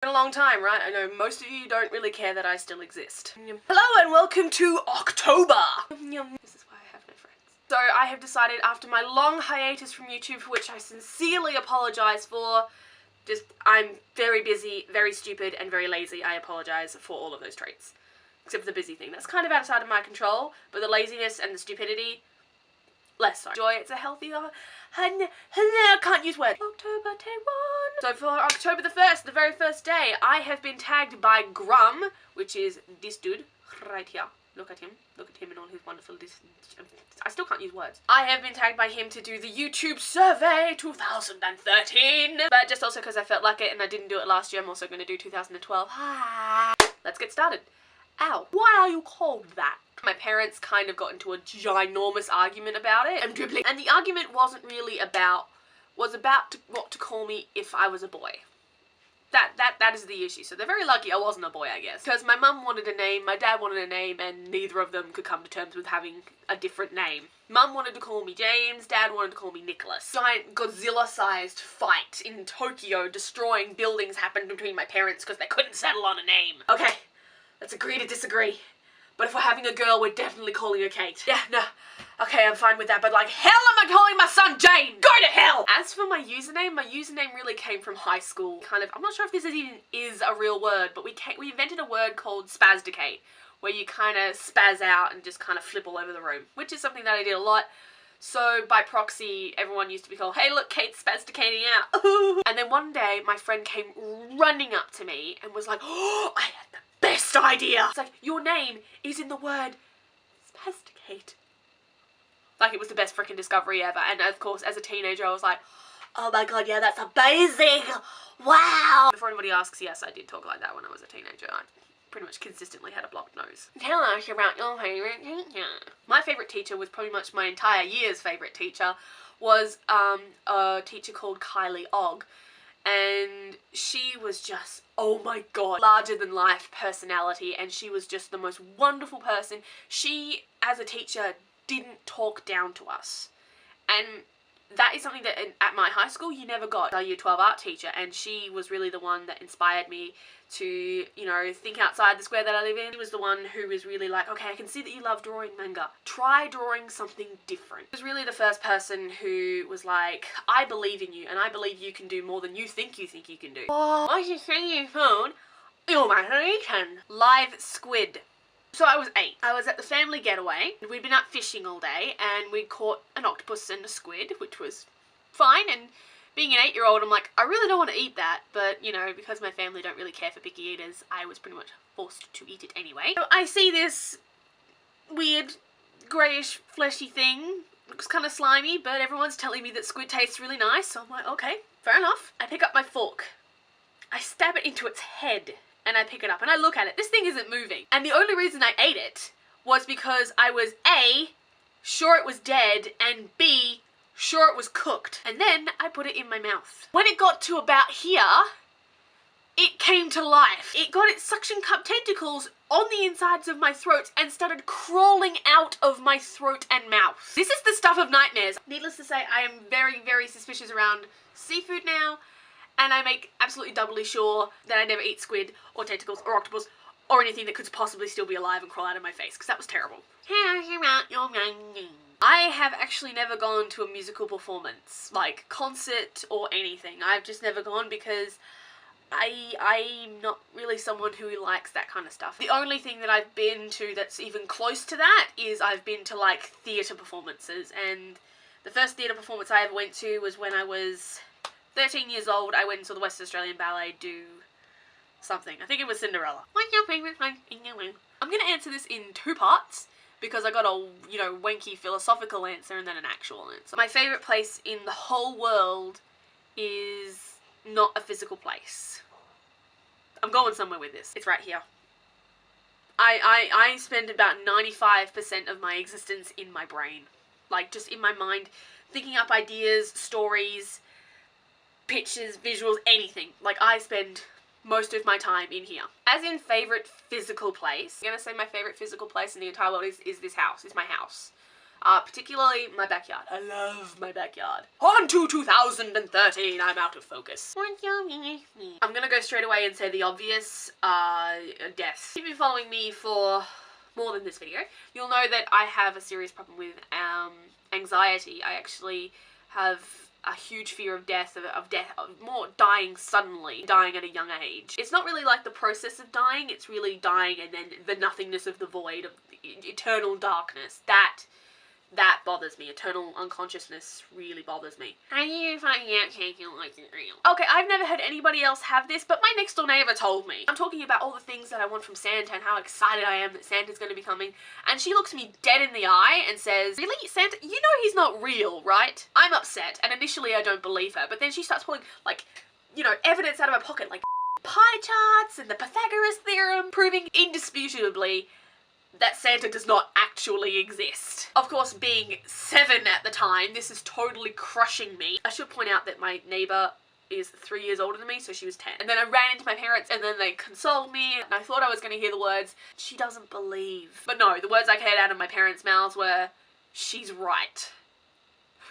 Been a long time, right? I know most of you don't really care that I still exist. Hello and welcome to October! This is why I have no friends. So I have decided after my long hiatus from YouTube, for which I sincerely apologise for, I'm very busy, very stupid, and very lazy. I apologise for all of those traits. Except for the busy thing. That's kind of outside of my control, but the laziness and the stupidity, less so. Joy, it's a healthier... I can't use words. October day 1. So for October the 1st, the very first day, I have been tagged by Grum, which is this dude right here. Look at him. Look at him and all his wonderful... I still can't use words. I have been tagged by him to do the YouTube survey 2013. But just also because I felt like it and I didn't do it last year, I'm also going to do 2012. Let's get started. Ow. Why are you called that? My parents kind of got into a ginormous argument about it. I'm dribbling. And the argument wasn't really about... what to call me if I was a boy. That is the issue. So they're very lucky I wasn't a boy, I guess. Because my mum wanted a name, my dad wanted a name, and neither of them could come to terms with having a different name. Mum wanted to call me James, Dad wanted to call me Nicholas. Giant Godzilla-sized fight in Tokyo, destroying buildings happened between my parents because they couldn't settle on a name. Okay, let's agree to disagree. But if we're having a girl, we're definitely calling her Kate. Yeah, no. Okay, I'm fine with that, but like, hell am I calling my son Jane? Go to hell! As for my username really came from high school. Kind of, I'm not sure if this is a real word, but we invented a word called spasticate, where you kind of spaz out and just kind of flip all over the room, which is something that I did a lot. So by proxy, everyone used to be called, hey look, Kate's spasticating out. And then one day, my friend came running up to me and was like, oh, I had the best idea! It's like, your name is in the word spasticate. Like, it was the best freaking discovery ever. And of course, as a teenager, I was like, oh my god, yeah, that's amazing! Wow! Before anybody asks, yes, I did talk like that when I was a teenager. I pretty much consistently had a blocked nose. Tell us about your favourite teacher. My favourite teacher was pretty much my entire year's favourite teacher, was a teacher called Kylie Ogg. And she was just, oh my god, larger than life personality, and she was just the most wonderful person. She, as a teacher, didn't talk down to us. And that is something that at my high school you never got. Our year 12 art teacher, and she was really the one that inspired me to, you know, think outside the square that I live in. She was the one who was really like, okay, I can see that you love drawing manga. Try drawing something different. She was really the first person who was like, I believe in you, and I believe you can do more than you think you can do. Oh, I should send your phone. You're my solution. Live squid. So I was 8. I was at the family getaway. We'd been out fishing all day, and we caught an octopus and a squid, which was fine, and being an 8-year-old, I'm like, I really don't want to eat that, but, you know, because my family don't really care for picky eaters, I was pretty much forced to eat it anyway. So I see this weird, greyish, fleshy thing. Looks kind of slimy, but everyone's telling me that squid tastes really nice, so I'm like, okay, fair enough. I pick up my fork. I stab it into its head, and I pick it up, and I look at it. This thing isn't moving. And the only reason I ate it was because I was A, sure it was dead, and B, sure it was cooked. And then I put it in my mouth. When it got to about here, it came to life. It got its suction cup tentacles on the insides of my throat and started crawling out of my throat and mouth. This is the stuff of nightmares. Needless to say, I am very, very suspicious around seafood now, and I make absolutely doubly sure that I never eat squid or tentacles or octopus or anything that could possibly still be alive and crawl out of my face, because that was terrible. I have actually never gone to a musical performance, like concert or anything. I've just never gone because I'm not really someone who likes that kind of stuff. The only thing that I've been to that's even close to that is I've been to like theatre performances, and the first theatre performance I ever went to was when I was 13 years old. I went and saw the West Australian Ballet do something. I think it was Cinderella. What's your favourite place in your room? I'm going to answer this in 2 parts, because I got a, you know, wanky philosophical answer and then an actual answer. My favourite place in the whole world is not a physical place. I'm going somewhere with this. It's right here. I spend about 95% of my existence in my brain. Like, just in my mind, thinking up ideas, stories, pictures, visuals, anything. Like, I spend most of my time in here. As in favourite physical place, I'm gonna say my favourite physical place in the entire world is this house, is my house. particularly my backyard. I love my backyard. On to 2013, I'm out of focus. I'm gonna go straight away and say the obvious, death. If you've been following me for more than this video, you'll know that I have a serious problem with anxiety. I actually have a huge fear of death, of more dying suddenly, dying at a young age. It's not really like the process of dying, it's really dying and then the nothingness of the void, of eternal darkness. That bothers me. Eternal unconsciousness really bothers me. How do you find out taking like it real? Okay, I've never had anybody else have this, but my next door neighbor told me. I'm talking about all the things that I want from Santa and how excited I am that Santa's going to be coming, and she looks me dead in the eye and says, "Really, Santa? You know he's not real, right?" I'm upset, and initially I don't believe her, but then she starts pulling, like, you know, evidence out of her pocket, like pie charts and the Pythagoras theorem, proving indisputably that Santa does not actually exist. Of course, being 7 at the time, this is totally crushing me. I should point out that my neighbour is 3 years older than me, so she was 10. And then I ran into my parents and then they consoled me and I thought I was going to hear the words, "She doesn't believe." But no, the words I heard out of my parents' mouths were, "She's right."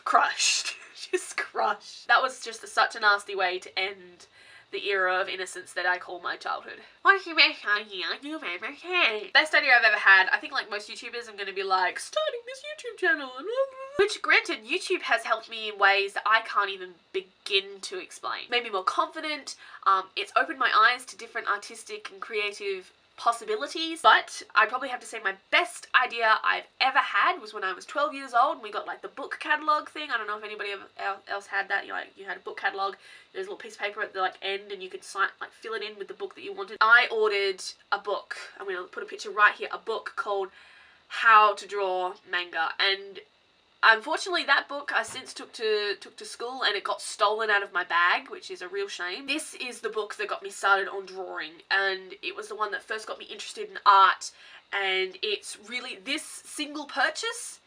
Crushed. Just crushed. That was just such a nasty way to end the era of innocence that I call my childhood. What's your best idea you've ever had? Best idea I've ever had, I think like most YouTubers, I'm going to be like, starting this YouTube channel. Which, granted, YouTube has helped me in ways that I can't even begin to explain. Made me more confident, it's opened my eyes to different artistic and creative possibilities, but I'd probably have to say my best idea I've ever had was when I was 12 years old and we got like the book catalogue thing. I don't know if anybody else had that. You know, you had a book catalogue, there's a little piece of paper at the like end and you could sign, like fill it in with the book that you wanted. I ordered a book, I'm going to put a picture right here, a book called How to Draw Manga, and unfortunately that book I since took to school and it got stolen out of my bag, which is a real shame. This is the book that got me started on drawing, and it was the one that first got me interested in art, and it's really, this single purchase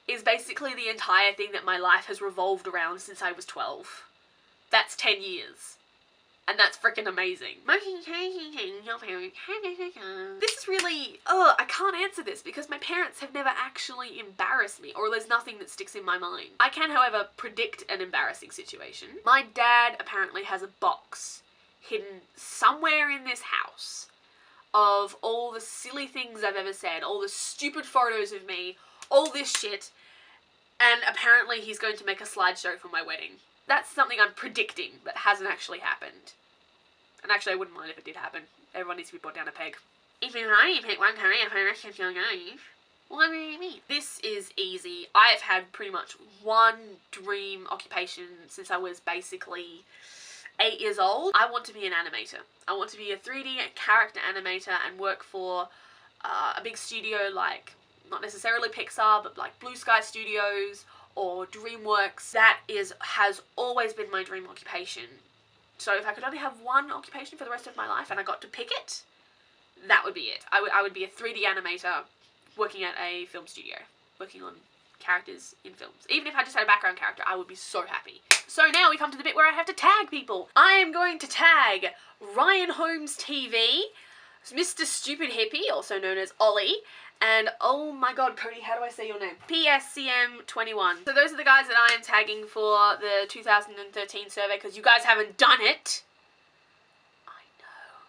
is basically the entire thing that my life has revolved around since I was 12. That's 10 years. And that's freaking amazing. This is really, I can't answer this because my parents have never actually embarrassed me, or there's nothing that sticks in my mind. I can, however, predict an embarrassing situation. My dad apparently has a box hidden somewhere in this house of all the silly things I've ever said, all the stupid photos of me, all this shit, and apparently he's going to make a slideshow for my wedding. That's something I'm predicting, but hasn't actually happened. And actually I wouldn't mind if it did happen. Everyone needs to be brought down a peg. If you only pick one career for the rest of your life, what do you mean? This is easy. I've had pretty much one dream occupation since I was basically 8 years old. I want to be an animator. I want to be a 3D character animator and work for a big studio like, not necessarily Pixar, but like Blue Sky Studios or DreamWorks. That has always been my dream occupation. So if I could only have one occupation for the rest of my life and I got to pick it, that would be it. I would be a 3D animator working at a film studio, working on characters in films. Even if I just had a background character, I would be so happy. So now we come to the bit where I have to tag people. I am going to tag Ryan Holmes TV, Mr. Stupid Hippie, also known as Ollie, and oh my god, Cody, how do I say your name? PSCM21. So those are the guys that I am tagging for the 2013 survey, because you guys haven't done it. I know.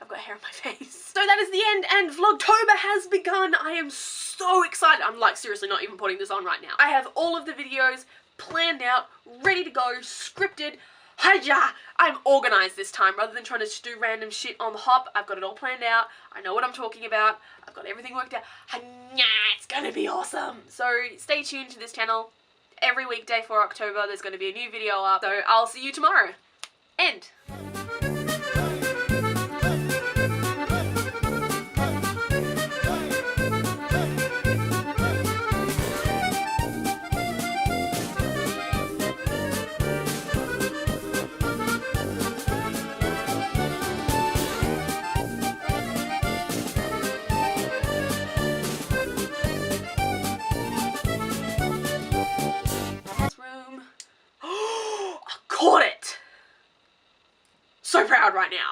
I've got hair on my face. So that is the end, and Vlogtober has begun. I am so excited. I'm like seriously not even putting this on right now. I have all of the videos planned out, ready to go, scripted. Hiya! I'm organised this time rather than trying to just do random shit on the hop. I've got it all planned out. I know what I'm talking about. I've got everything worked out. Hiya! It's gonna be awesome. So stay tuned to this channel. Every weekday for October there's going to be a new video up. So I'll see you tomorrow. End. Caught it! So proud right now.